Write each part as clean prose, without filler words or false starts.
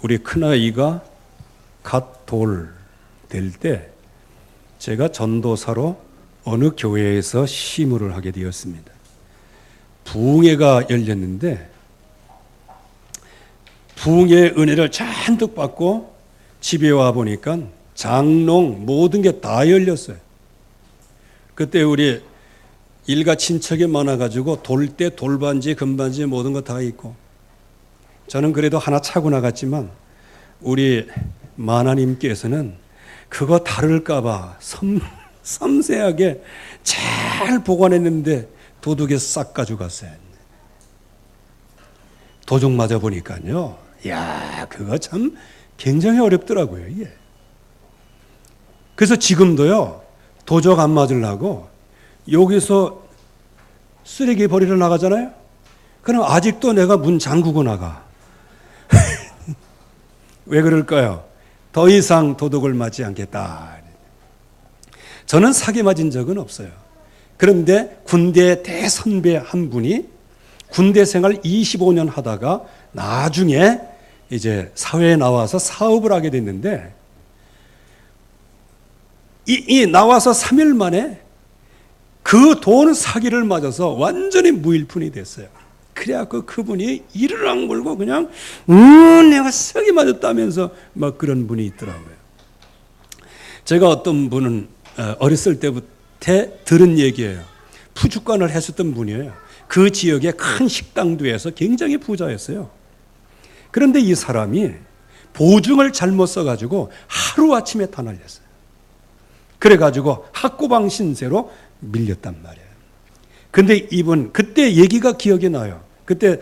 우리 큰아이가 갓 돌 될 때 제가 전도사로 어느 교회에서 시무를 하게 되었습니다. 부흥회가 열렸는데 부흥회 은혜를 잔뜩 받고 집에 와 보니까 장롱 모든 게 다 열렸어요. 그때 우리 일가 친척이 많아가지고 돌대, 돌반지, 금반지 모든 거 다 있고 저는 그래도 하나 차고 나갔지만 우리 마나님께서는 그거 다룰까봐 섬세하게 잘 보관했는데 도둑에 싹 가져갔어요. 도둑 맞아 보니까요. 야, 그거 참 굉장히 어렵더라고요. 이게. 그래서 지금도요. 도적 안 맞으려고 여기서 쓰레기 버리러 나가잖아요. 그럼 아직도 내가 문 잠그고 나가. 왜 그럴까요? 더 이상 도둑을 맞지 않겠다. 저는 사기 맞은 적은 없어요. 그런데 군대 대선배 한 분이 군대 생활 25년 하다가 나중에 이제 사회에 나와서 사업을 하게 됐는데 이 나와서 3일 만에 그 돈 사기를 맞아서 완전히 무일푼이 됐어요. 그래갖고 그분이 이를 악물고 그냥 내가 사기 맞았다면서 막 그런 분이 있더라고요. 제가 어떤 분은 어렸을 때부터 들은 얘기예요. 푸주간을 했었던 분이에요. 그 지역에 큰 식당도에서 굉장히 부자였어요. 그런데 이 사람이 보증을 잘못 써가지고 하루아침에 다 날렸어요. 그래가지고 학고방 신세로 밀렸단 말이에요. 근데 이분 그때 얘기가 기억이 나요. 그때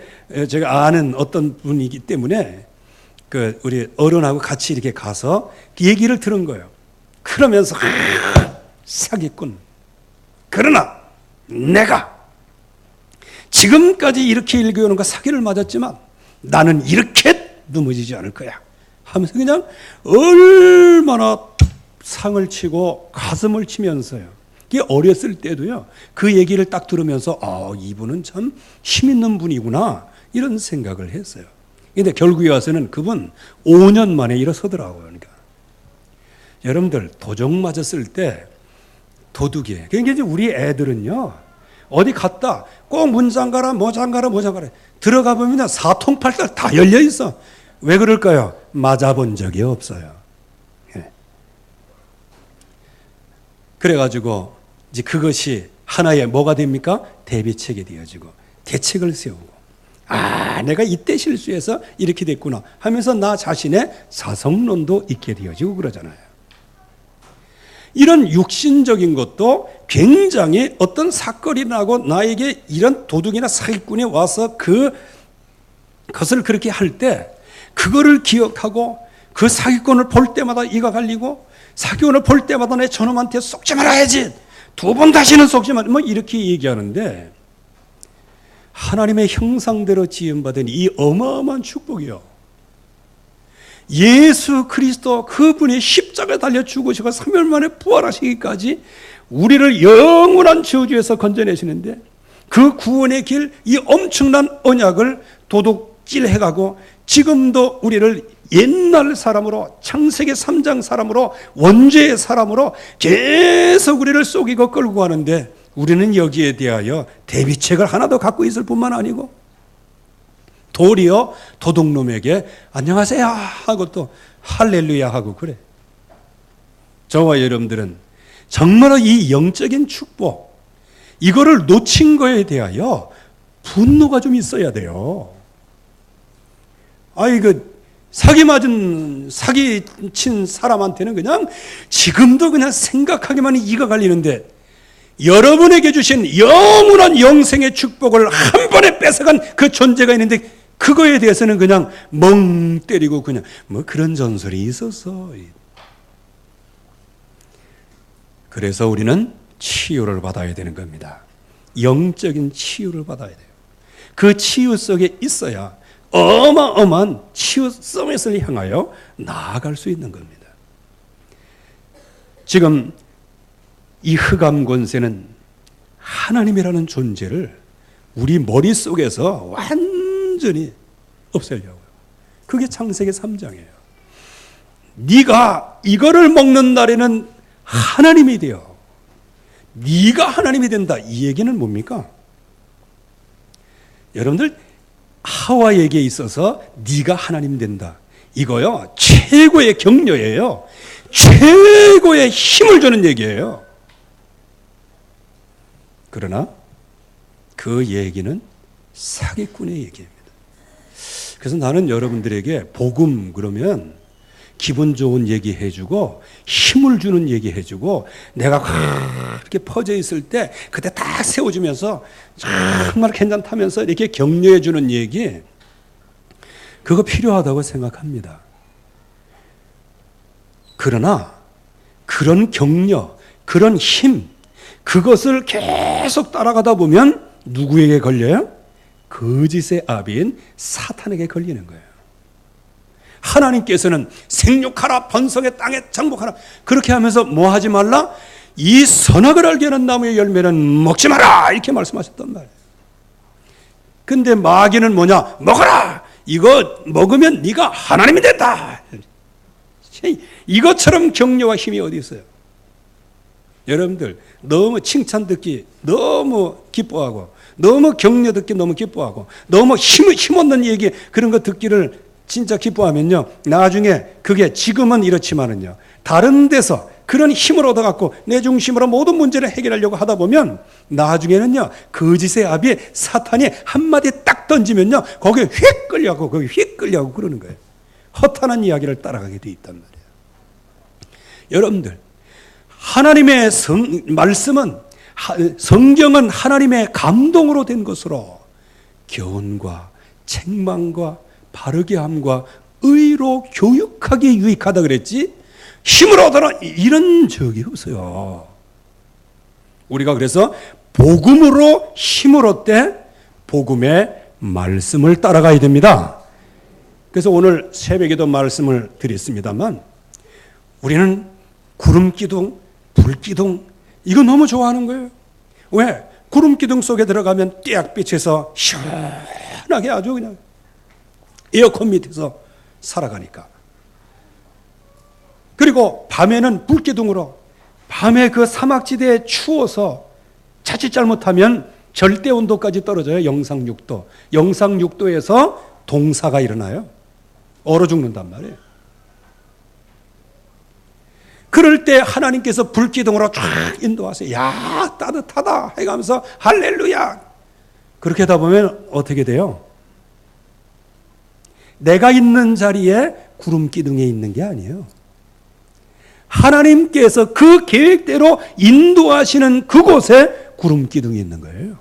제가 아는 어떤 분이기 때문에 그 우리 어른하고 같이 이렇게 가서 얘기를 들은 거예요. 그러면서 사기꾼. 그러나 내가 지금까지 이렇게 일교하는 거 사기를 맞았지만 나는 이렇게 넘어지지 않을 거야 하면서 그냥 얼마나 상을 치고 가슴을 치면서요. 이게 어렸을 때도요. 그 얘기를 딱 들으면서 이분은 참 힘 있는 분이구나 이런 생각을 했어요. 그런데 결국에 와서는 그분 5년 만에 일어서더라고요. 그러니까 여러분들 도적 맞았을 때 도둑이 그러니까 이제 우리 애들은요. 어디 갔다 꼭 문 잠가라 뭐 잠가라 들어가 보면 사통팔달 다 열려 있어. 왜 그럴까요? 맞아본 적이 없어요. 예. 그래가지고 이제 그것이 하나의 뭐가 됩니까? 대비책이 되어지고 대책을 세우고 내가 이때 실수해서 이렇게 됐구나 하면서 나 자신의 자성론도 있게 되어지고 그러잖아요. 이런 육신적인 것도 굉장히 어떤 사건이 나고 나에게 이런 도둑이나 사기꾼이 와서 그것을 그렇게 할 때 그거를 기억하고 그 사기꾼을 볼 때마다 이가 갈리고 사기꾼을 볼 때마다 내 저놈한테 속지 말아야지. 2번 다시는 속지 말. 뭐 이렇게 얘기하는데 하나님의 형상대로 지음받은 이 어마어마한 축복이요. 예수 그리스도 그분이 십자가에 달려 죽으시고 3일 만에 부활하시기까지 우리를 영원한 저주에서 건져내시는데 그 구원의 길, 이 엄청난 언약을 도둑질해가고 지금도 우리를 옛날 사람으로 창세기 3장 사람으로 원죄의 사람으로 계속 우리를 속이고 끌고 가는데 우리는 여기에 대하여 대비책을 하나도 갖고 있을 뿐만 아니고 도리어 도둑놈에게 안녕하세요 하고 또 할렐루야 하고 그래. 저와 여러분들은 정말로 이 영적인 축복 이거를 놓친 거에 대하여 분노가 좀 있어야 돼요. 사기 친 사람한테는 그냥 지금도 그냥 생각하기만 이가 갈리는데 여러분에게 주신 영원한 영생의 축복을 한 번에 뺏어간 그 존재가 있는데 그거에 대해서는 그냥 멍 때리고 그냥 뭐 그런 전설이 있었어. 그래서 우리는 치유를 받아야 되는 겁니다. 영적인 치유를 받아야 돼요. 그 치유 속에 있어야 어마어마한 치유 서밋을 향하여 나아갈 수 있는 겁니다. 지금 이 흑암 권세는 하나님이라는 존재를 우리 머릿속에서 완전히 없애려고요. 그게 창세기 3장이에요. 네가 이거를 먹는 날에는 하나님이 되어 네가 하나님이 된다. 이 얘기는 뭡니까? 여러분들, 하와에게 있어서 네가 하나님 된다. 이거요, 최고의 격려예요. 최고의 힘을 주는 얘기예요. 그러나 그 얘기는 사기꾼의 얘기입니다. 그래서 나는 여러분들에게 복음 그러면 기분 좋은 얘기 해주고 힘을 주는 얘기 해주고 내가 이렇게 퍼져 있을 때 그때 딱 세워주면서 정말 괜찮다면서 이렇게 격려해 주는 얘기, 그거 필요하다고 생각합니다. 그러나 그런 격려, 그런 힘, 그것을 계속 따라가다 보면 누구에게 걸려요? 거짓의 아비인 사탄에게 걸리는 거예요. 하나님께서는 생육하라, 번성의 땅에 정복하라, 그렇게 하면서 뭐 하지 말라? 이 선악을 알게 하는 나무의 열매는 먹지 마라, 이렇게 말씀하셨단 말이에요. 근데 마귀는 뭐냐? 먹어라! 이거 먹으면 네가 하나님이 된다. 이것처럼 격려와 힘이 어디 있어요? 여러분들, 너무 칭찬 듣기 너무 기뻐하고, 너무 격려 듣기 너무 기뻐하고, 너무 힘 얻는 얘기 그런 거 듣기를 진짜 기뻐하면요, 나중에 그게 지금은 이렇지만은요, 다른 데서 그런 힘을 얻어갖고 내 중심으로 모든 문제를 해결하려고 하다 보면 나중에는요, 거짓의 아비 사탄이 한마디 딱 던지면요, 거기에 휙 끌려가고 거기 휙 끌려가고 그러는 거예요. 허탄한 이야기를 따라가게 돼 있단 말이에요. 여러분들, 하나님의 말씀은, 성경은 하나님의 감동으로 된 것으로 교훈과 책망과 바르게 함과 의로 교육하기에 유익하다 그랬지, 힘을 얻어라 이런 적이 없어요. 우리가 그래서 복음으로 힘을 얻되 복음의 말씀을 따라가야 됩니다. 그래서 오늘 새벽에도 말씀을 드렸습니다만, 우리는 구름기둥, 불기둥, 이거 너무 좋아하는 거예요. 왜? 구름기둥 속에 들어가면 떼약빛에서 시원하게 아주 그냥 에어컨 밑에서 살아가니까. 그리고 밤에는 불기둥으로, 밤에 그 사막지대에 추워서 자칫 잘못하면 절대 온도까지 떨어져요. 영상 6도. 영상 6도에서 동사가 일어나요. 얼어 죽는단 말이에요. 그럴 때 하나님께서 불기둥으로 쫙 인도하세요. 야, 따뜻하다 해가면서 할렐루야. 그렇게 하다 보면 어떻게 돼요? 내가 있는 자리에 구름기둥에 있는 게 아니에요. 하나님께서 그 계획대로 인도하시는 그곳에 구름기둥이 있는 거예요.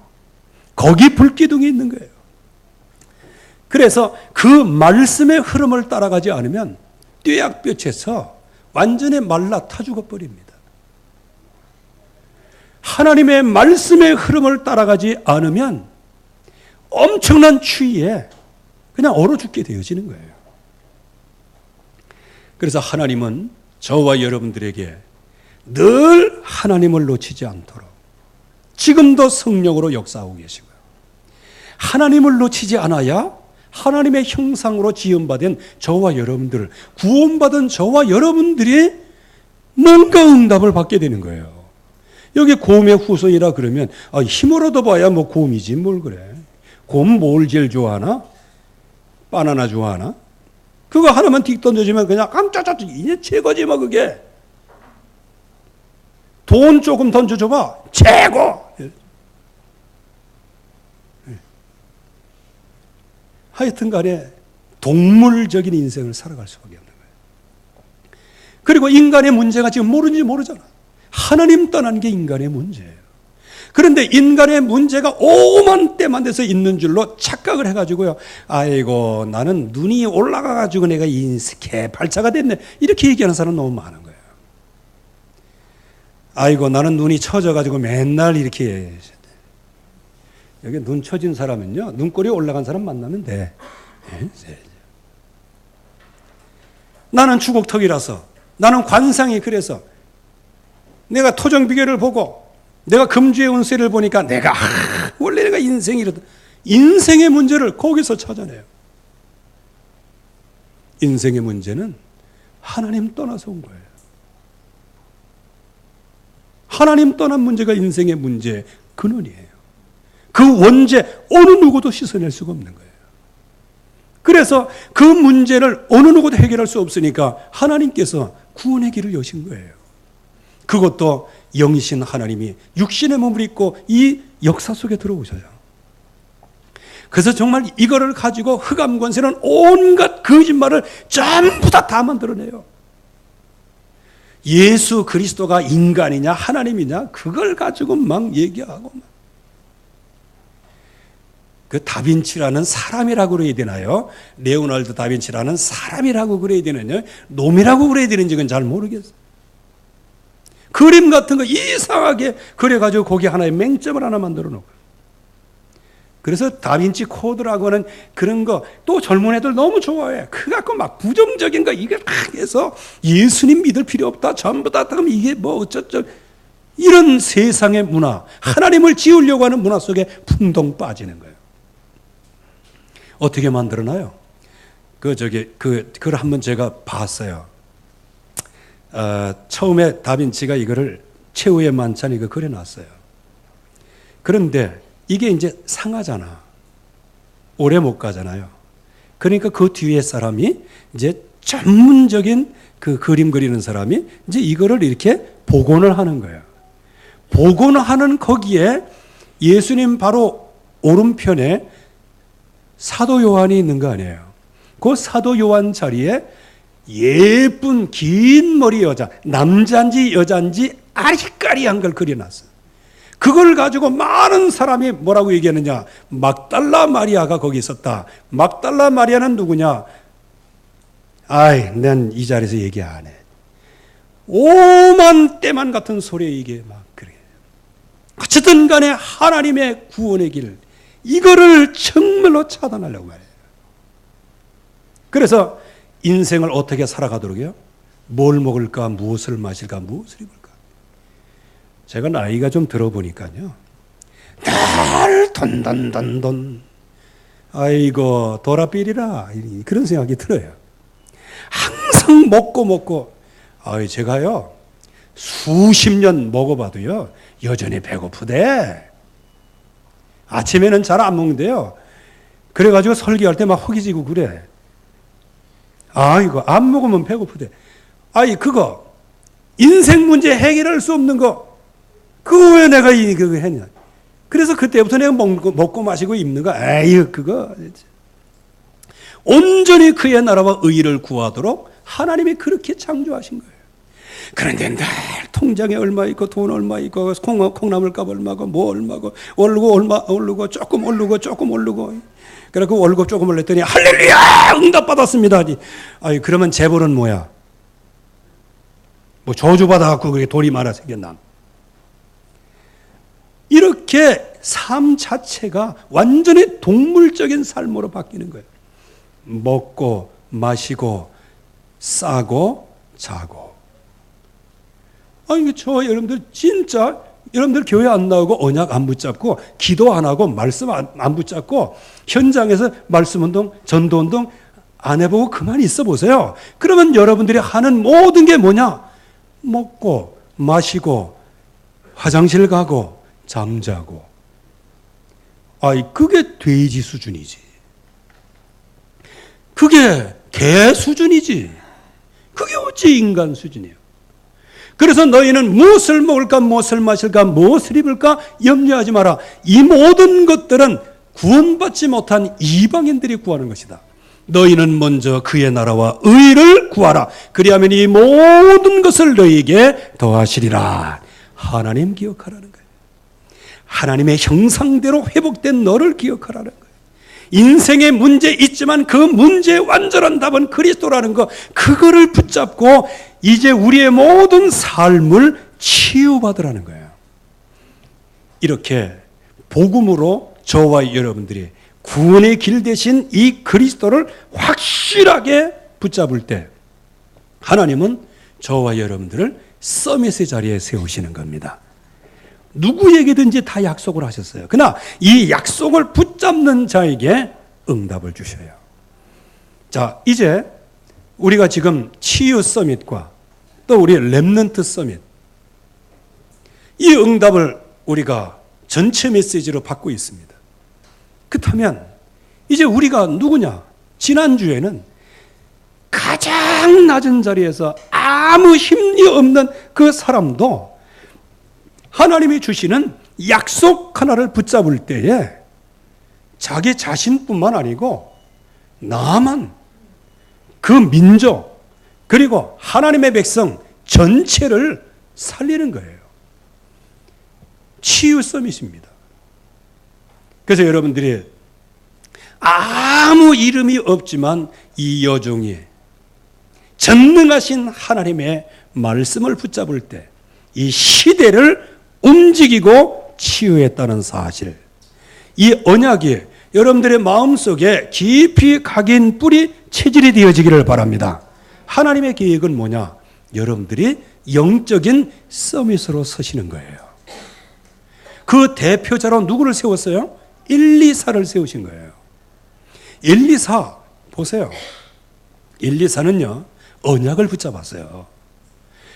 거기 불기둥이 있는 거예요. 그래서 그 말씀의 흐름을 따라가지 않으면 뙤약볕에서 완전히 말라 타 죽어버립니다. 하나님의 말씀의 흐름을 따라가지 않으면 엄청난 추위에 그냥 얼어 죽게 되어지는 거예요. 그래서 하나님은 저와 여러분들에게 늘 하나님을 놓치지 않도록 지금도 성령으로 역사하고 계시고요. 하나님을 놓치지 않아야 하나님의 형상으로 지음받은 저와 여러분들, 구원받은 저와 여러분들이 뭔가 응답을 받게 되는 거예요. 여기 고음의 후손이라 그러면 힘을 얻어봐야 뭐 고음이지 뭘 그래. 고음 뭘 제일 좋아하나? 바나나 좋아하나? 그거 하나만 틱 던져주면 그냥 깜짝짝 이게 최고지 뭐 그게. 돈 조금 던져줘봐 최고. 하여튼 간에 동물적인 인생을 살아갈 수밖에 없는 거예요. 그리고 인간의 문제가 지금 모르는지 모르잖아. 하나님 떠난 게 인간의 문제예요. 그런데 인간의 문제가 오만 때만 돼서 있는 줄로 착각을 해가지고요. 아이고 나는 눈이 올라가가지고 내가 개발자가 됐네. 이렇게 얘기하는 사람 너무 많은 거예요. 아이고 나는 눈이 처져가지고 맨날 이렇게. 여기 눈 처진 사람은요, 눈꼬리 올라간 사람 만나면 돼. 나는 주걱턱이라서, 나는 관상이 그래서, 내가 토정비결을 보고, 내가 금주의 운세를 보니까 원래 내가 인생이 이러다. 인생의 문제를 거기서 찾아내요. 인생의 문제는 하나님 떠나서 온 거예요. 하나님 떠난 문제가 인생의 문제의 근원이에요. 그 원죄 어느 누구도 씻어낼 수가 없는 거예요. 그래서 그 문제를 어느 누구도 해결할 수 없으니까 하나님께서 구원의 길을 여신 거예요. 그것도 영이신 하나님이 육신의 몸을 입고 이 역사 속에 들어오셔요. 그래서 정말 이거를 가지고 흑암 권세는 온갖 거짓말을 전부 다 만들어내요. 예수 그리스도가 인간이냐 하나님이냐 그걸 가지고 막 얘기하고 막. 그 다빈치라는 사람이라고 그래야 되나요? 레오나르도 다빈치라는 사람이라고 그래야 되느냐 놈이라고 그래야 되는지는 잘 모르겠어요. 그림 같은 거 이상하게 그려가지고 거기 하나의 맹점을 하나 만들어 놓고. 그래서 다빈치 코드라고 하는 그런 거 또 젊은 애들 너무 좋아해. 그 갖고 막 부정적인 거 이게 막 해서 예수님 믿을 필요 없다. 전부 다 그럼 이게 뭐 어쩌죠. 이런 세상의 문화, 하나님을 지우려고 하는 문화 속에 풍덩 빠지는 거예요. 어떻게 만들어놔요? 그걸 한번 제가 봤어요. 처음에 다빈치가 이거를 최후의 만찬 이거 그려놨어요. 그런데 이게 이제 상하잖아. 오래 못 가잖아요. 그러니까 그 뒤에 사람이 이제 전문적인 그 그림 그리는 사람이 이제 이거를 이렇게 복원을 하는 거예요. 복원하는 거기에 예수님 바로 오른편에 사도 요한이 있는 거 아니에요. 그 사도 요한 자리에 예쁜 긴 머리 여자, 남자인지 여자인지 아리까리한 걸 그려놨어요. 그걸 가지고 많은 사람이 뭐라고 얘기하느냐. 막달라 마리아가 거기 있었다. 막달라 마리아는 누구냐. 난 이 자리에서 얘기 안 해. 오만 때만 같은 소리에 이게 막 그래. 어쨌든 간에 하나님의 구원의 길, 이거를 정말로 차단하려고 해요. 그래서 인생을 어떻게 살아가도록요? 뭘 먹을까, 무엇을 마실까, 무엇을 입을까? 제가 나이가 좀 들어보니까요. 늘 돈. 아이고 도라삐리라 그런 생각이 들어요. 항상 먹고 제가요 수십 년 먹어봐도요 여전히 배고프대. 아침에는 잘 안 먹는데요. 그래가지고 설교할 때 막 허기지고 그래. 이거 안 먹으면 배고프대. 그거 인생 문제 해결할 수 없는 거 그거 왜 내가 그거 했냐. 그래서 그때부터 내가 먹고 마시고 입는 거 그거 온전히 그의 나라와 의를 구하도록 하나님이 그렇게 창조하신 거예요. 그런데 늘 통장에 얼마 있고 돈 얼마 있고 콩나물값 얼마고 뭐 얼마고 오르고 조금 오르고 그래갖고 월급 조금 올렸더니 할렐루야 응답받았습니다. 그러면 재벌은 뭐야? 뭐 저주받아갖고 그게 돈이 많아 생겼나? 이렇게 삶 자체가 완전히 동물적인 삶으로 바뀌는 거예요. 먹고 마시고 싸고 자고. 여러분들 진짜 여러분들 교회 안 나오고 언약 안 붙잡고 기도 안 하고 말씀 안 붙잡고 현장에서 말씀 운동, 전도 운동 안 해보고 그만 있어 보세요. 그러면 여러분들이 하는 모든 게 뭐냐? 먹고 마시고 화장실 가고 잠자고. 그게 돼지 수준이지. 그게 개 수준이지. 그게 어찌 인간 수준이에요. 그래서 너희는 무엇을 먹을까, 무엇을 마실까, 무엇을 입을까 염려하지 마라. 이 모든 것들은 구원받지 못한 이방인들이 구하는 것이다. 너희는 먼저 그의 나라와 의를 구하라. 그리하면 이 모든 것을 너희에게 더하시리라. 하나님 기억하라는 거예요. 하나님의 형상대로 회복된 너를 기억하라는 거예요. 인생의 문제 있지만 그 문제의 완전한 답은 그리스도라는 거, 그거를 붙잡고 이제 우리의 모든 삶을 치유받으라는 거예요. 이렇게 복음으로 저와 여러분들이 구원의 길 대신 이 그리스도를 확실하게 붙잡을 때 하나님은 저와 여러분들을 서밋의 자리에 세우시는 겁니다. 누구에게든지 다 약속을 하셨어요. 그러나 이 약속을 붙잡는 자에게 응답을 주셔요. 자, 이제 우리가 지금 치유 서밋과 또 우리 렘넌트 서밋, 이 응답을 우리가 전체 메시지로 받고 있습니다. 그렇다면 이제 우리가 누구냐? 지난주에는 가장 낮은 자리에서 아무 힘이 없는 그 사람도 하나님이 주시는 약속 하나를 붙잡을 때에 자기 자신뿐만 아니고 나만, 그 민족, 그리고 하나님의 백성 전체를 살리는 거예요. 치유 서밋입니다. 그래서 여러분들이 아무 이름이 없지만 이 여종이 전능하신 하나님의 말씀을 붙잡을 때 이 시대를 움직이고 치유했다는 사실, 이 언약이 여러분들의 마음속에 깊이 각인 뿌리 체질이 되어지기를 바랍니다. 하나님의 계획은 뭐냐? 여러분들이 영적인 서밋으로 서시는 거예요. 그 대표자로 누구를 세웠어요? 엘리사를 세우신 거예요. 엘리사 보세요. 엘리사는요, 언약을 붙잡았어요.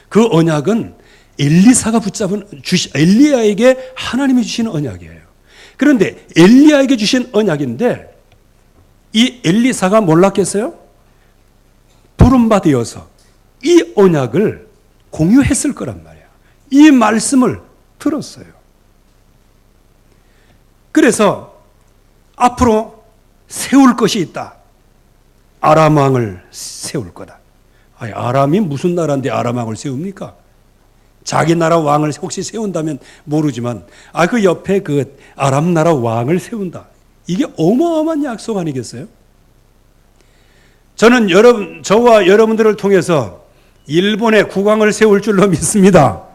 그 언약은 엘리사가 붙잡은 엘리야에게 하나님이 주신 언약이에요. 그런데 엘리야에게 주신 언약인데 이 엘리사가 몰랐겠어요? 부름받아서 이 언약을 공유했을 거란 말이에요. 이 말씀을 들었어요. 그래서 앞으로 세울 것이 있다. 아람 왕을 세울 거다. 아니, 아람이 무슨 나라인데 아람 왕을 세웁니까? 자기 나라 왕을 혹시 세운다면 모르지만 그 옆에 그 아람 나라 왕을 세운다. 이게 어마어마한 약속 아니겠어요? 저는 저와 여러분들을 통해서 일본의 국왕을 세울 줄로 믿습니다.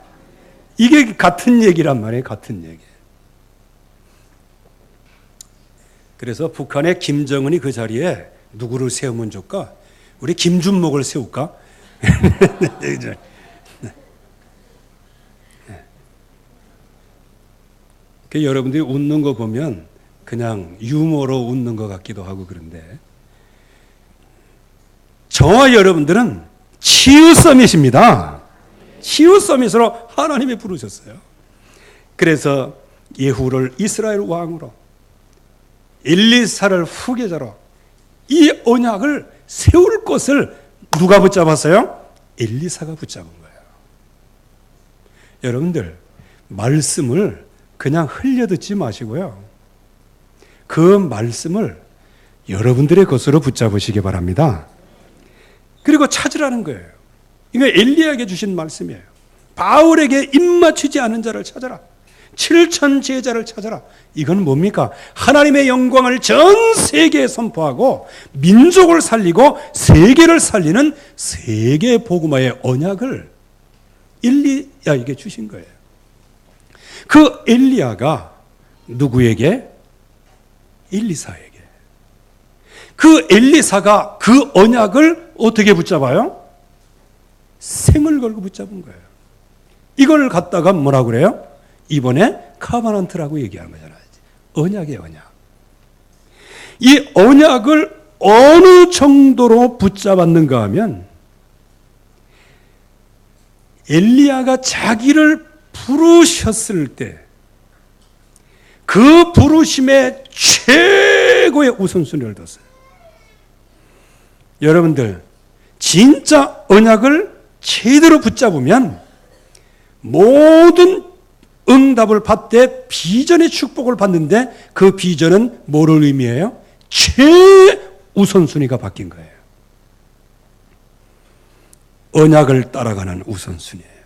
이게 같은 얘기란 말이에요. 같은 얘기. 그래서 북한의 김정은이 그 자리에 누구를 세우면 좋을까? 우리 김준목을 세울까? 여러분들이 웃는 거 보면 그냥 유머로 웃는 것 같기도 하고 그런데 저와 여러분들은 치유 서밋입니다. 치유 서밋으로 하나님이 부르셨어요. 그래서 예후를 이스라엘 왕으로, 엘리사를 후계자로 이 언약을 세울 것을 누가 붙잡았어요? 엘리사가 붙잡은 거예요. 여러분들, 말씀을 그냥 흘려듣지 마시고요. 그 말씀을 여러분들의 것으로 붙잡으시기 바랍니다. 그리고 찾으라는 거예요. 이거 엘리야에게 주신 말씀이에요. 바울에게 입맞추지 않은 자를 찾아라. 7천 제자를 찾아라. 이건 뭡니까? 하나님의 영광을 전 세계에 선포하고 민족을 살리고 세계를 살리는 세계 복음화의 언약을 엘리야에게 주신 거예요. 그 엘리야가 누구에게? 엘리사에게. 그 엘리사가 그 언약을 어떻게 붙잡아요? 생을 걸고 붙잡은 거예요. 이걸 갖다가 뭐라 그래요? 이번에 카바넌트라고 얘기하는 거잖아요. 언약이에요, 언약. 이 언약을 어느 정도로 붙잡았는가 하면 엘리야가 자기를 부르셨을 때 그 부르심의 최고의 우선순위를 뒀어요. 여러분들, 진짜 언약을 제대로 붙잡으면 모든 응답을 받되 비전의 축복을 받는데 그 비전은 뭐를 의미해요? 최우선순위가 바뀐 거예요. 언약을 따라가는 우선순위예요.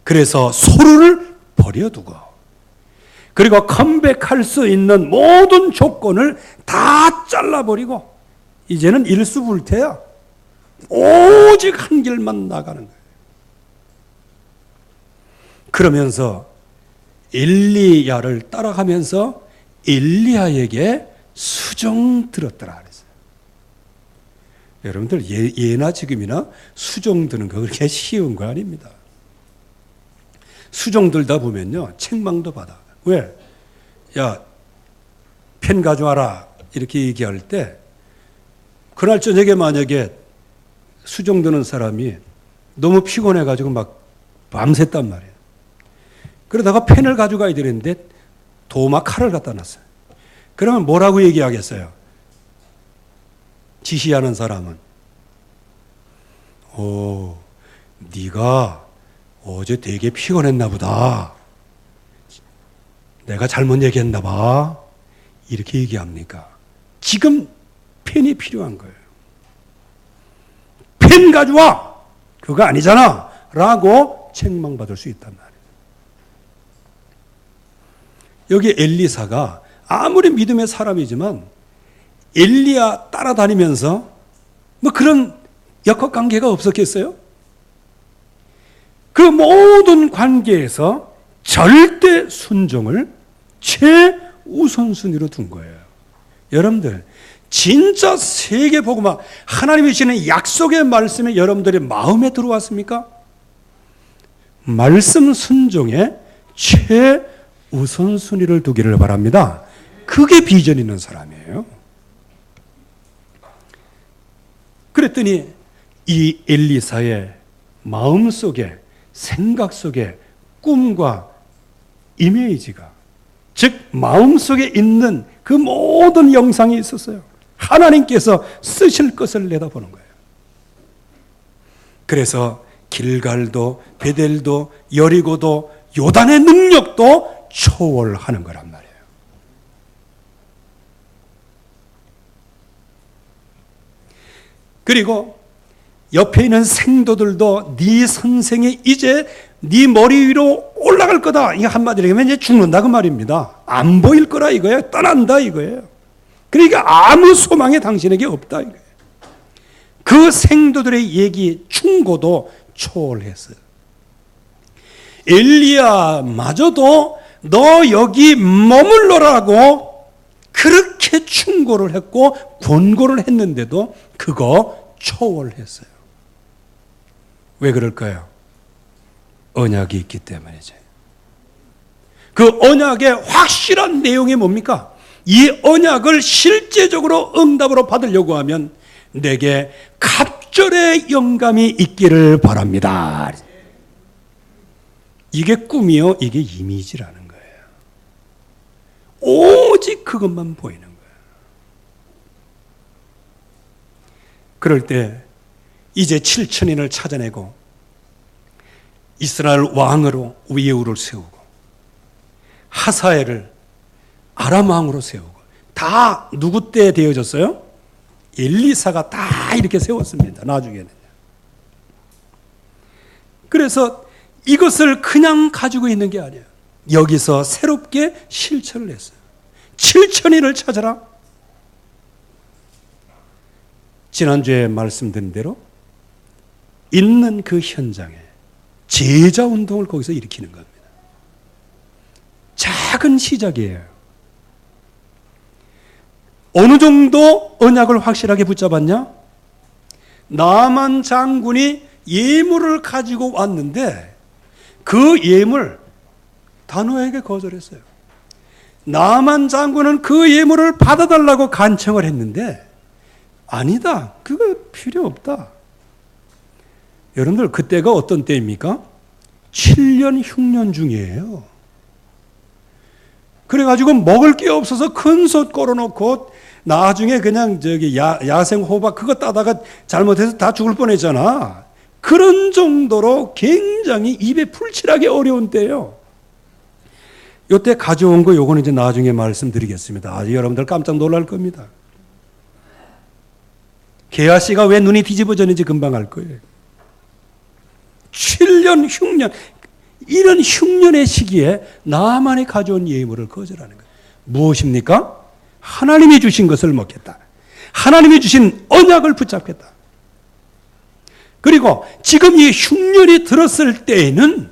그래서 소루를 버려두고 그리고 컴백할 수 있는 모든 조건을 다 잘라버리고 이제는 일수불태야. 오직 한 길만 나가는 거예요. 그러면서 엘리야를 따라가면서 엘리야에게 수종 들었더라 그랬어요. 여러분들 예나 지금이나 수종 드는 거 그렇게 쉬운 거 아닙니다. 수종 들다 보면요 책망도 받아. 왜? 야, 펜 가져와라 이렇게 얘기할 때 그날 저녁에 만약에 수종 드는 사람이 너무 피곤해가지고 막 밤샜단 말이에요. 그러다가 펜을 가져가야 되는데 도마 칼을 갖다 놨어요. 그러면 뭐라고 얘기하겠어요? 지시하는 사람은 네가 어제 되게 피곤했나 보다. 내가 잘못 얘기했나 봐. 이렇게 얘기합니까? 지금 펜이 필요한 거예요. 펜 가져와! 그거 아니잖아! 라고 책망받을 수 있단 말이에요. 여기 엘리사가 아무리 믿음의 사람이지만 엘리야 따라다니면서 뭐 그런 역학관계가 없었겠어요? 그 모든 관계에서 절대 순종을 최우선순위로 둔 거예요. 여러분들 진짜 세계복음화 하나님이 주시는 약속의 말씀이 여러분들의 마음에 들어왔습니까? 말씀 순종에 최우선순위를 두기를 바랍니다. 그게 비전 있는 사람이에요. 그랬더니 이 엘리사의 마음 속에 생각 속에 꿈과 이미지가 즉 마음 속에 있는 그 모든 영상이 있었어요. 하나님께서 쓰실 것을 내다보는 거예요. 그래서 길갈도 베델도 여리고도 요단의 능력도 초월하는 거란 말이에요. 그리고 옆에 있는 생도들도 네 선생이 이제 네 머리 위로 올라갈 거다. 이거 한마디로 하면 이제 죽는다 그 말입니다. 안 보일 거라 이거예요. 떠난다 이거예요. 그러니까 아무 소망이 당신에게 없다 이거예요. 그 생도들의 얘기 충고도 초월했어요. 엘리야마저도 너 여기 머물러라고 그렇게 충고를 했고 권고를 했는데도 그거 초월했어요. 왜 그럴까요? 언약이 있기 때문이죠. 그 언약의 확실한 내용이 뭡니까? 이 언약을 실제적으로 응답으로 받으려고 하면 내게 갑절의 영감이 있기를 바랍니다. 이게 꿈이요, 이게 이미지라는 거예요. 오직 그것만 보이는 거예요. 그럴 때 이제 7천인을 찾아내고 이스라엘 왕으로 예후를 세우고 하사엘을 아람 왕으로 세우고 다 누구 때 되어졌어요? 엘리사가 다 이렇게 세웠습니다. 나중에는. 그래서 이것을 그냥 가지고 있는 게 아니에요. 여기서 새롭게 실천을 했어요. 7천인을 찾아라. 지난주에 말씀드린 대로 있는 그 현장에 제자 운동을 거기서 일으키는 겁니다. 작은 시작이에요. 어느 정도 언약을 확실하게 붙잡았냐? 나만 장군이 예물을 가지고 왔는데 그 예물 다노에게 거절했어요. 나만 장군은 그 예물을 받아달라고 간청을 했는데 아니다. 그거 필요 없다. 여러분들 그때가 어떤 때입니까? 7년 흉년 중이에요. 그래가지고 먹을 게 없어서 큰 솥 걸어놓고 나중에 그냥 야생 호박 그거 따다가 잘못해서 다 죽을 뻔했잖아. 그런 정도로 굉장히 입에 풀칠하기 어려운 때예요. 요때 가져온 거 요거는 이제 나중에 말씀드리겠습니다. 아주 여러분들 깜짝 놀랄 겁니다. 게하시가 왜 눈이 뒤집어졌는지 금방 알 거예요. 7년 흉년, 이런 흉년의 시기에 나만이 가져온 예물을 거절하는 거예요. 무엇입니까? 하나님이 주신 것을 먹겠다. 하나님이 주신 언약을 붙잡겠다. 그리고 지금 이 흉년이 들었을 때에는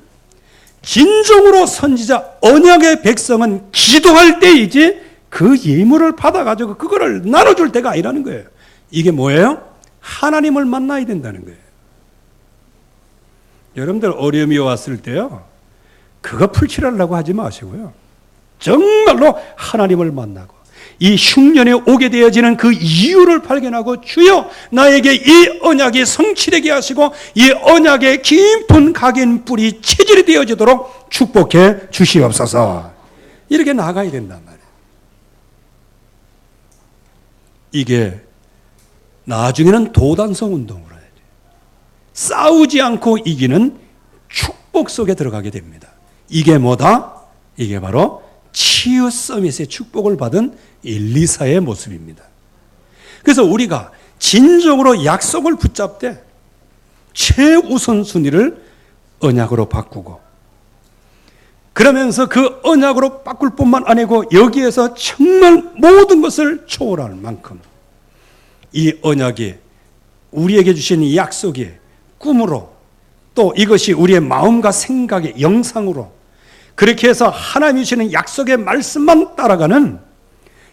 진정으로 선지자 언약의 백성은 기도할 때이지 그 예물을 받아가지고 그거를 나눠줄 때가 아니라는 거예요. 이게 뭐예요? 하나님을 만나야 된다는 거예요. 여러분들 어려움이 왔을 때요, 그거 풀칠하려고 하지 마시고요. 정말로 하나님을 만나고 이 흉년에 오게 되어지는 그 이유를 발견하고 주여 나에게 이 언약이 성취되게 하시고 이 언약의 깊은 각인 뿌리 체질이 되어지도록 축복해 주시옵소서. 이렇게 나가야 된단 말이에요. 이게 나중에는 도단성 운동으로 해야 돼요. 싸우지 않고 이기는 축복 속에 들어가게 됩니다. 이게 뭐다? 이게 바로 치유 서밋의 축복을 받은 엘리사의 모습입니다. 그래서 우리가 진정으로 약속을 붙잡되 최우선 순위를 언약으로 바꾸고 그러면서 그 언약으로 바꿀 뿐만 아니고 여기에서 정말 모든 것을 초월할 만큼 이 언약이 우리에게 주신 이 약속이 꿈으로 또 이것이 우리의 마음과 생각의 영상으로 그렇게 해서 하나님이 주시는 약속의 말씀만 따라가는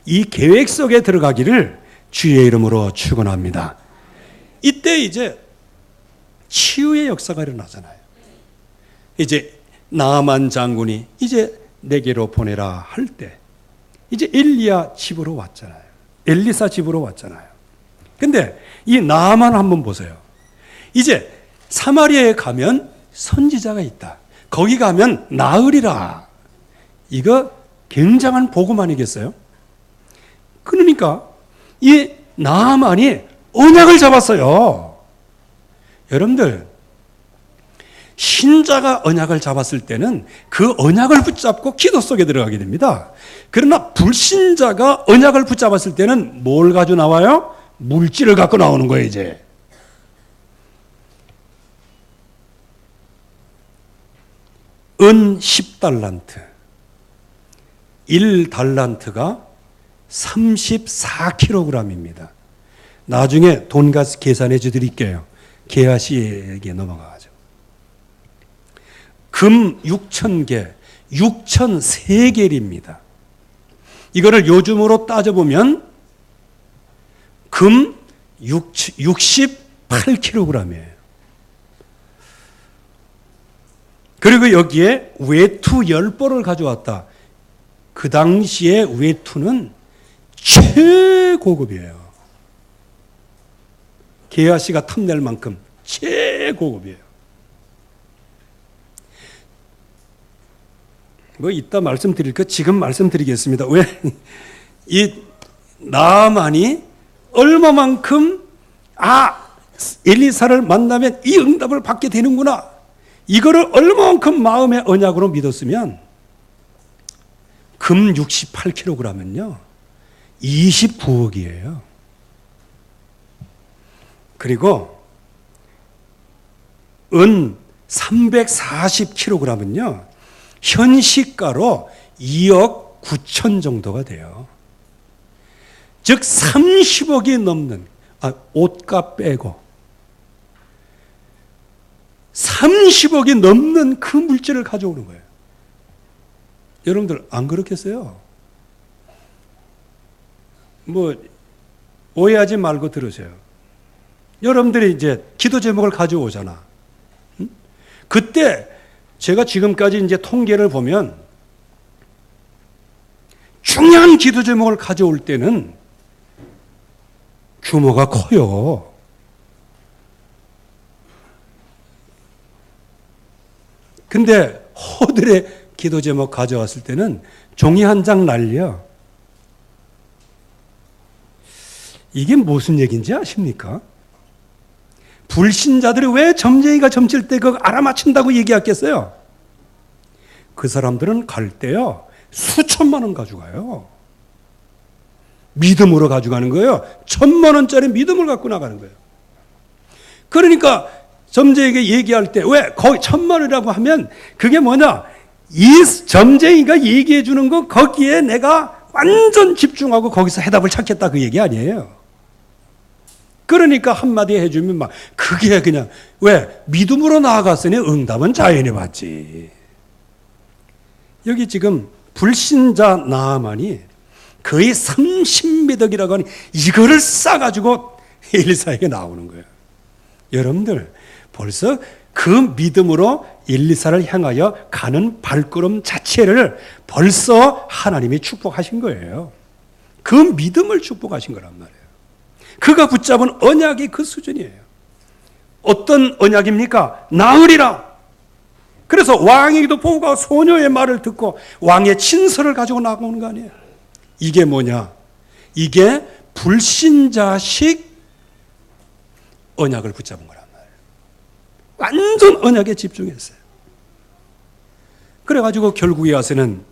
이 계획 속에 들어가기를 주의 이름으로 축원합니다. 이때 이제 치유의 역사가 일어나잖아요. 이제 나아만 장군이 이제 내게로 보내라 할 때 이제 엘리야 집으로 왔잖아요. 엘리사 집으로 왔잖아요. 근데 이 나아만 한번 보세요. 이제 사마리아에 가면 선지자가 있다. 거기 가면 나으리라. 이거 굉장한 복음 아니겠어요? 그러니까 이 나아만이 언약을 잡았어요. 여러분들 신자가 언약을 잡았을 때는 그 언약을 붙잡고 기도 속에 들어가게 됩니다. 그러나 불신자가 언약을 붙잡았을 때는 뭘 가지고 나와요? 물질을 갖고 나오는 거예요. 이제 은 10달란트 1달란트가 34kg입니다. 나중에 돈가스 계산해 드릴게요. 게하시에게 넘어가죠. 금 6,000개, 6,003개입니다. 이거를 요즘으로 따져보면 금 68kg이에요. 그리고 여기에 외투 10벌을 가져왔다. 그 당시에 외투는 최고급이에요. 게하시가 탐낼 만큼 최고급이에요. 뭐 이따 말씀드릴 거 지금 말씀드리겠습니다. 왜? 이 나아만이 얼마만큼 엘리사를 만나면 이 응답을 받게 되는구나. 이거를 얼마만큼 마음의 언약으로 믿었으면 금 68kg은요 29억이에요. 그리고 은 340kg은요 현시가로 2억 9천 정도가 돼요. 즉 30억이 넘는 옷값 빼고 30억이 넘는 그 물질을 가져오는 거예요. 여러분들 안 그렇겠어요? 뭐 오해하지 말고 들으세요. 여러분들이 이제 기도 제목을 가져오잖아. 응? 그때 제가 지금까지 이제 통계를 보면 중요한 기도 제목을 가져올 때는 규모가 커요. 근데 호들의 기도 제목 가져왔을 때는 종이 한 장 날려. 이게 무슨 얘기인지 아십니까? 불신자들이 왜 점쟁이가 점칠 때 그거 알아맞힌다고 얘기했겠어요? 그 사람들은 갈 때요 수천만 원 가져가요. 믿음으로 가져가는 거예요. 1,000만 원짜리 믿음을 갖고 나가는 거예요. 그러니까 점쟁이에게 얘기할 때 왜 거기 1,000만 원이라고 하면 그게 뭐냐? 이 점쟁이가 얘기해 주는 거 거기에 내가 완전 집중하고 거기서 해답을 찾겠다 그 얘기 아니에요. 그러니까 한마디 해주면 막 그게 그냥 왜 믿음으로 나아갔으니 응답은 자연히 받지. 여기 지금 불신자 나아만이 거의 30미덕이라고 하는 이거를 싸가지고 엘리사에게 나오는 거예요. 여러분들 벌써 그 믿음으로 엘리사를 향하여 가는 발걸음 자체를 벌써 하나님이 축복하신 거예요. 그 믿음을 축복하신 거란 말이에요. 그가 붙잡은 언약이 그 수준이에요. 어떤 언약입니까? 나으리라. 그래서 왕에게도 보고 소녀의 말을 듣고 왕의 친서를 가지고 나오는 거 아니에요. 이게 뭐냐? 이게 불신자식 언약을 붙잡은 거란 말이에요. 완전 언약에 집중했어요. 그래가지고 결국에 와서는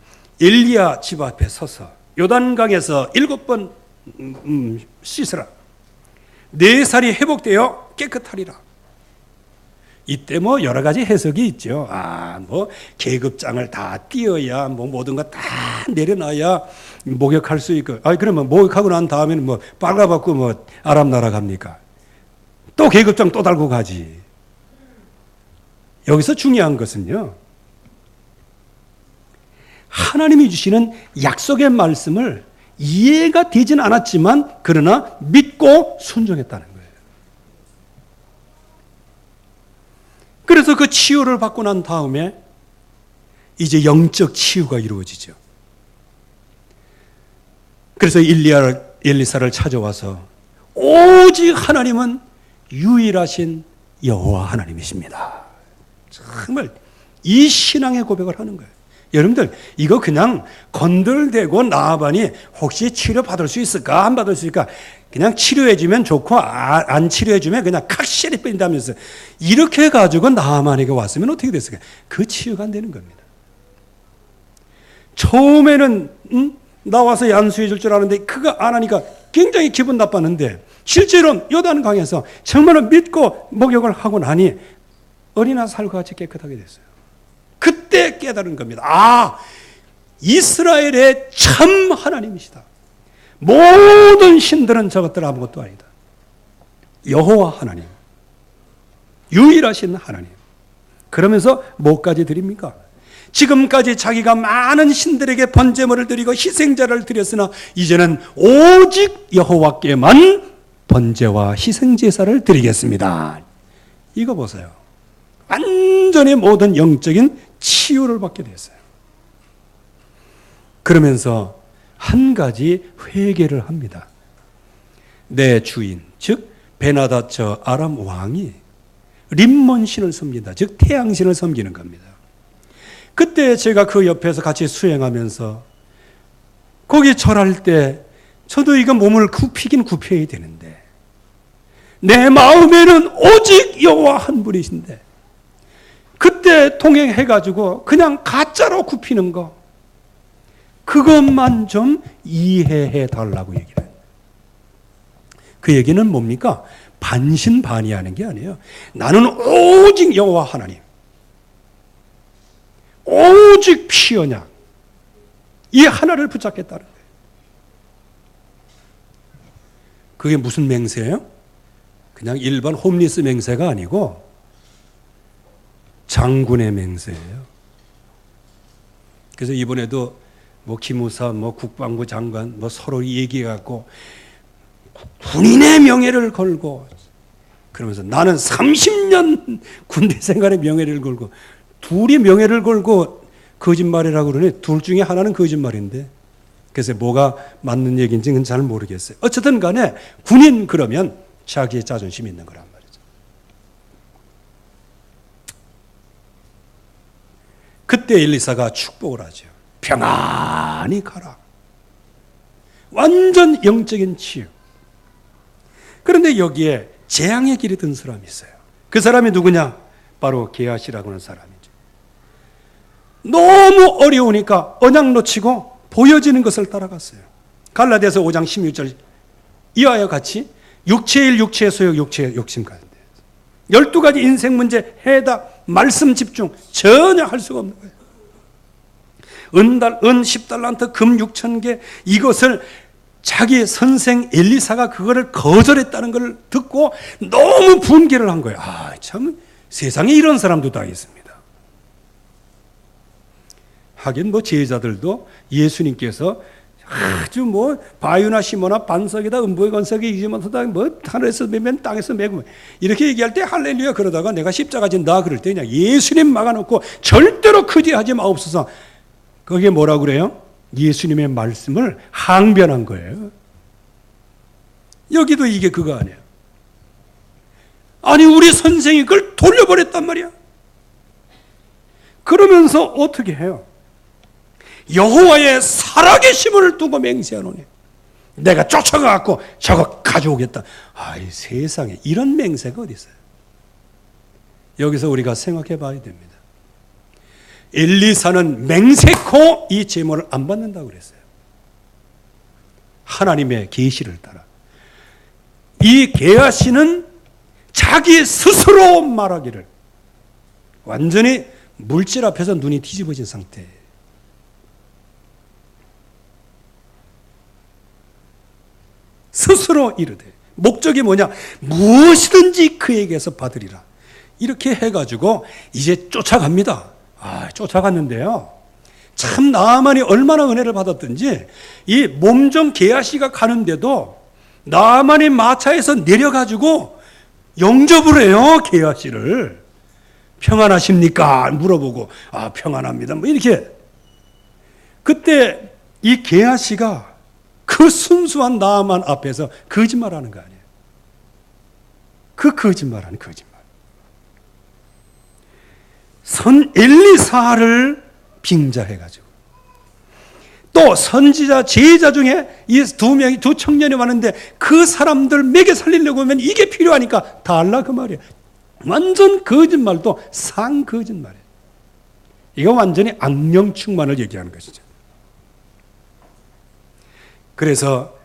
엘리야 집 앞에 서서 요단강에서 7번 씻으라. 네 살이 회복되어 깨끗하리라. 이때 뭐 여러 가지 해석이 있죠. 뭐 계급장을 다 띄어야 뭐 모든 거 다 내려놔야 목욕할 수 있고. 그러면 목욕하고 난 다음에는 뭐 빨가벗고 뭐 아랍 나라 갑니까? 또 계급장 또 달고 가지. 여기서 중요한 것은요, 하나님이 주시는 약속의 말씀을 이해가 되진 않았지만 그러나 믿고 순종했다는 거예요. 그래서 그 치유를 받고 난 다음에 이제 영적 치유가 이루어지죠. 그래서 엘리사를 찾아와서 오직 하나님은 유일하신 여호와 하나님이십니다. 정말 이 신앙의 고백을 하는 거예요. 여러분들 이거 그냥 건들대고 나아바니 혹시 치료받을 수 있을까 안 받을 수 있을까, 그냥 치료해주면 좋고 안 치료해주면 그냥 각실히 뺀다면서 이렇게 해가지고 나아만에게 왔으면 어떻게 됐을까? 그 치유가 안 되는 겁니다. 처음에는 나와서 양수해 줄 줄 아는데 그거 안 하니까 굉장히 기분 나빴는데 실제로는 요단강에서 정말로 믿고 목욕을 하고 나니 어린아 살과 같이 깨끗하게 됐어요. 그때 깨달은 겁니다. 이스라엘의 참 하나님이시다. 모든 신들은 저것들 아무것도 아니다. 여호와 하나님, 유일하신 하나님. 그러면서 뭐까지 드립니까? 지금까지 자기가 많은 신들에게 번제물을 드리고 희생자를 드렸으나 이제는 오직 여호와께만 번제와 희생제사를 드리겠습니다. 이거 보세요. 완전히 모든 영적인 치유를 받게 됐어요. 그러면서 한 가지 회개를 합니다. 내 주인, 즉 베나다처 아람 왕이 림몬 신을 섬긴다. 즉 태양신을 섬기는 겁니다. 그때 제가 그 옆에서 같이 수행하면서 거기 절할 때 저도 이거 몸을 굽히긴 굽혀야 되는데 내 마음에는 오직 여호와 한 분이신데 그때 통행해가지고 그냥 가짜로 굽히는 거 그것만 좀 이해해 달라고 얘기를 해요. 그 얘기는 뭡니까? 반신반의하는 게 아니에요. 나는 오직 여호와 하나님, 오직 피 언약 이 하나를 붙잡겠다는 거예요. 그게 무슨 맹세예요? 그냥 일반 홈리스 맹세가 아니고 장군의 맹세예요. 그래서 이번에도 뭐 기무사, 뭐 국방부 장관, 뭐 서로 얘기해갖고 군인의 명예를 걸고 그러면서 나는 30년 군대 생활의 명예를 걸고 둘이 명예를 걸고 거짓말이라고 그러네. 둘 중에 하나는 거짓말인데 그래서 뭐가 맞는 얘기인지는 잘 모르겠어요. 어쨌든 간에 군인 그러면 자기의 자존심이 있는 거란 말이죠. 그때 엘리사가 축복을 하죠. 평안히 가라. 완전 영적인 치유. 그런데 여기에 재앙의 길에 든 사람이 있어요. 그 사람이 누구냐? 바로 게하시라고 하는 사람이죠. 너무 어려우니까 언약 놓치고 보여지는 것을 따라갔어요. 갈라디아서 5장 16절 이와와 같이 육체의 일, 육체의 소욕, 육체의 욕심 가운데 12가지 인생 문제 해답, 말씀 집중 전혀 할 수가 없는 거예요. 은 10달란트, 금 6,000개 이것을 자기 선생 엘리사가 그거를 거절했다는 걸 듣고 너무 분개를 한 거예요. 참 세상에 이런 사람도 다 있습니다. 하긴 뭐 제자들도 예수님께서 아주 뭐 바위나 시모나 반석이다 음부의 건석이 이지면서다 뭐 하늘에서 매면 땅에서 매고 이렇게 얘기할 때 할렐루야 그러다가 내가 십자가 진다 그럴 때 그냥 예수님 막아놓고 절대로 크지 하지 마옵소서. 그게 뭐라고 그래요? 예수님의 말씀을 항변한 거예요. 여기도 이게 그거 아니에요. 아니 우리 선생이 그걸 돌려버렸단 말이야. 그러면서 어떻게 해요? 여호와의 살아계심을 두고 맹세하노니 내가 쫓아가갖고 저거 가져오겠다. 아이 세상에 이런 맹세가 어디 있어요? 여기서 우리가 생각해 봐야 됩니다. 엘리사는 맹세코 이 제물을 안 받는다고 그랬어요. 하나님의 계시를 따라. 이 게하시는 자기 스스로 말하기를 완전히 물질 앞에서 눈이 뒤집어진 상태예요. 스스로 이르되 목적이 뭐냐? 무엇이든지 그에게서 받으리라. 이렇게 해가지고 이제 쫓아갑니다. 쫓아갔는데요. 참 나아만이 얼마나 은혜를 받았든지 이 몸종 게하시가 가는데도 나아만이 마차에서 내려가지고 영접을 해요. 게하시를. 평안하십니까? 물어보고 평안합니다. 뭐 이렇게. 그때 이 게하시가 그 순수한 나아만 앞에서 거짓말하는 거 아니에요. 그 거짓말하는 거짓말. 선 엘리사를 빙자해가지고 또 선지자 제자 중에 이 두 청년이 왔는데 그 사람들 먹여 살리려고 하면 이게 필요하니까 달라 그 말이에요. 완전 거짓말도 상 거짓말이에요. 이거 완전히 악령 충만을 얘기하는 것이죠. 그래서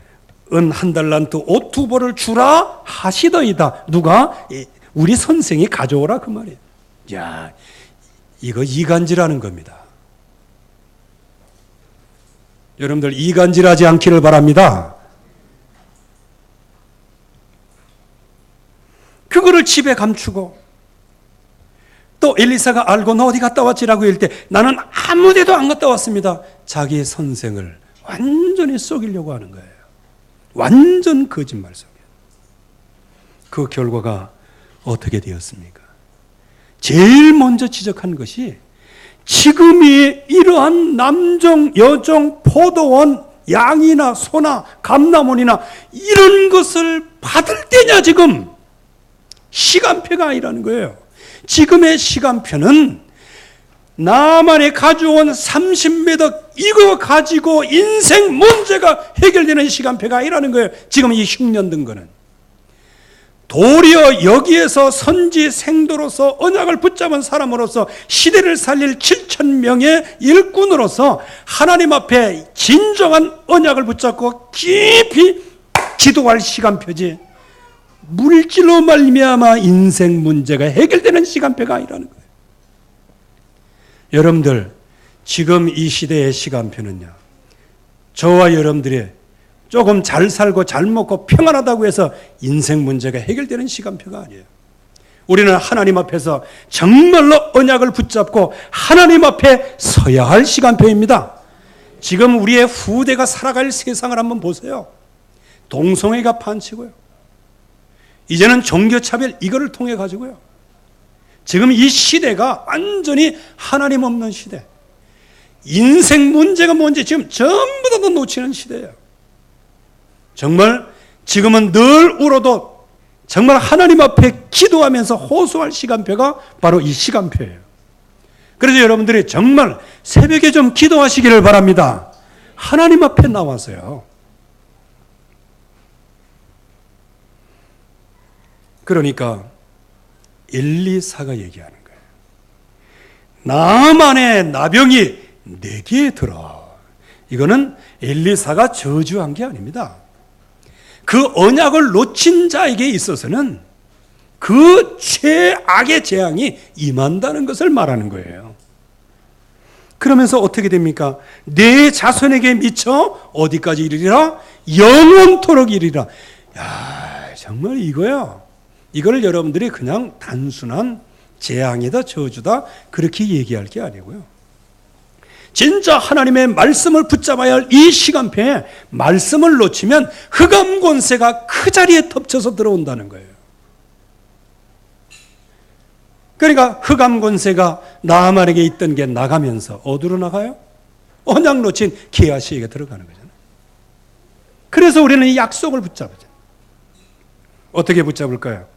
은 한 달란트 옷 2벌을 주라 하시더이다. 누가? 우리 선생이 가져오라 그 말이에요. 야, 이거 이간질하는 겁니다. 여러분들 이간질하지 않기를 바랍니다. 그거를 집에 감추고 또 엘리사가 알고 너 어디 갔다 왔지라고 할 때 나는 아무 데도 안 갔다 왔습니다. 자기의 선생을 완전히 속이려고 하는 거예요. 완전 거짓말 속에. 그 결과가 어떻게 되었습니까? 제일 먼저 지적한 것이 지금이 이러한 남종, 여종, 포도원, 양이나 소나 감람원이나 이런 것을 받을 때냐 지금. 시간표가 아니라는 거예요. 지금의 시간표는 나만이 가져온 30m 이거 가지고 인생 문제가 해결되는 시간표가 아니라는 거예요. 지금 이 흉년 든 거는. 도리어 여기에서 선지 생도로서 언약을 붙잡은 사람으로서 시대를 살릴 7,000명의 일꾼으로서 하나님 앞에 진정한 언약을 붙잡고 깊이 기도할 시간표지 물질로 말미암아 인생 문제가 해결되는 시간표가 아니라는 거예요. 여러분들 지금 이 시대의 시간표는요, 저와 여러분들이 조금 잘 살고 잘 먹고 평안하다고 해서 인생 문제가 해결되는 시간표가 아니에요. 우리는 하나님 앞에서 정말로 언약을 붙잡고 하나님 앞에 서야 할 시간표입니다. 지금 우리의 후대가 살아갈 세상을 한번 보세요. 동성애가 판치고요. 이제는 종교차별 이거를 통해 가지고요. 지금 이 시대가 완전히 하나님 없는 시대. 인생 문제가 뭔지 지금 전부 다 놓치는 시대예요. 정말 지금은 늘 울어도 정말 하나님 앞에 기도하면서 호소할 시간표가 바로 이 시간표예요. 그래서 여러분들이 정말 새벽에 좀 기도하시기를 바랍니다. 하나님 앞에 나와서요. 그러니까 엘리사가 얘기하는 거예요. 나만의 나병이 내게 들어. 이거는 엘리사가 저주한 게 아닙니다. 그 언약을 놓친 자에게 있어서는 그 최악의 재앙이 임한다는 것을 말하는 거예요. 그러면서 어떻게 됩니까? 내 자손에게 미쳐 어디까지 이르리라? 영원토록 이르리라. 야, 정말 이거야. 이걸 여러분들이 그냥 단순한 재앙이다 저주다 그렇게 얘기할 게 아니고요. 진짜 하나님의 말씀을 붙잡아야 할 이 시간표에 말씀을 놓치면 흑암 권세가 그 자리에 덮쳐서 들어온다는 거예요. 그러니까 흑암 권세가 나아만에게 있던 게 나가면서 어디로 나가요? 언약 놓친 게하시에게 들어가는 거잖아요. 그래서 우리는 이 약속을 붙잡죠. 어떻게 붙잡을까요?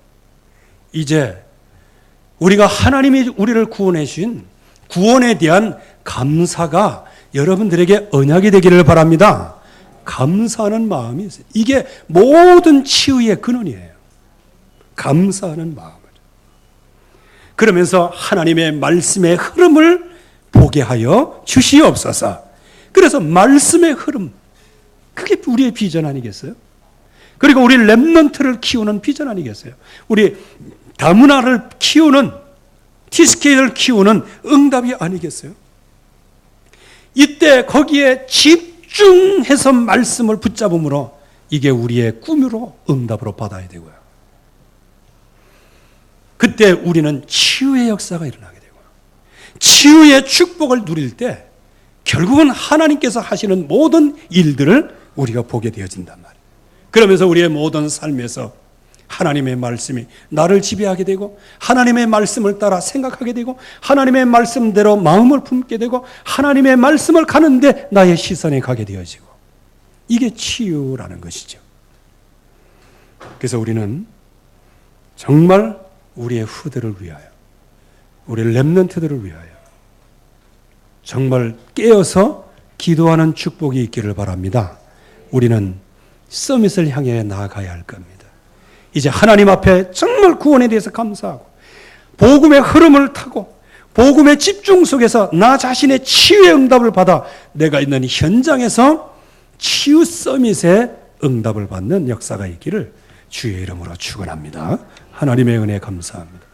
이제 우리가 하나님이 우리를 구원해 주신 구원에 대한 감사가 여러분들에게 언약이 되기를 바랍니다. 감사하는 마음이 있어요. 이게 모든 치유의 근원이에요. 감사하는 마음을. 그러면서 하나님의 말씀의 흐름을 보게 하여 주시옵소서. 그래서 말씀의 흐름, 그게 우리의 비전 아니겠어요? 그리고 우리 렘넌트를 키우는 비전 아니겠어요? 우리 다문화를 키우는, TSK를 키우는 응답이 아니겠어요? 이때 거기에 집중해서 말씀을 붙잡음으로 이게 우리의 꿈으로 응답으로 받아야 되고요. 그때 우리는 치유의 역사가 일어나게 되고, 치유의 축복을 누릴 때 결국은 하나님께서 하시는 모든 일들을 우리가 보게 되어진단 말이에요. 그러면서 우리의 모든 삶에서 하나님의 말씀이 나를 지배하게 되고, 하나님의 말씀을 따라 생각하게 되고, 하나님의 말씀대로 마음을 품게 되고, 하나님의 말씀을 가는데 나의 시선이 가게 되어지고, 이게 치유라는 것이죠. 그래서 우리는 정말 우리의 후대를 위하여, 우리 렘넌트들을 위하여 정말 깨어서 기도하는 축복이 있기를 바랍니다. 우리는 서밋을 향해 나아가야 할 겁니다. 이제 하나님 앞에 정말 구원에 대해서 감사하고, 복음의 흐름을 타고, 복음의 집중 속에서 나 자신의 치유의 응답을 받아 내가 있는 현장에서 치유 서밋의 응답을 받는 역사가 있기를 주의 이름으로 축원합니다. 하나님의 은혜 감사합니다.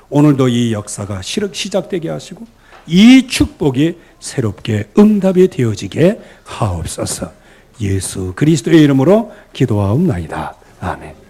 오늘도 이 역사가 시작되게 하시고 이 축복이 새롭게 응답이 되어지게 하옵소서. 예수 그리스도의 이름으로 기도하옵나이다. 아멘.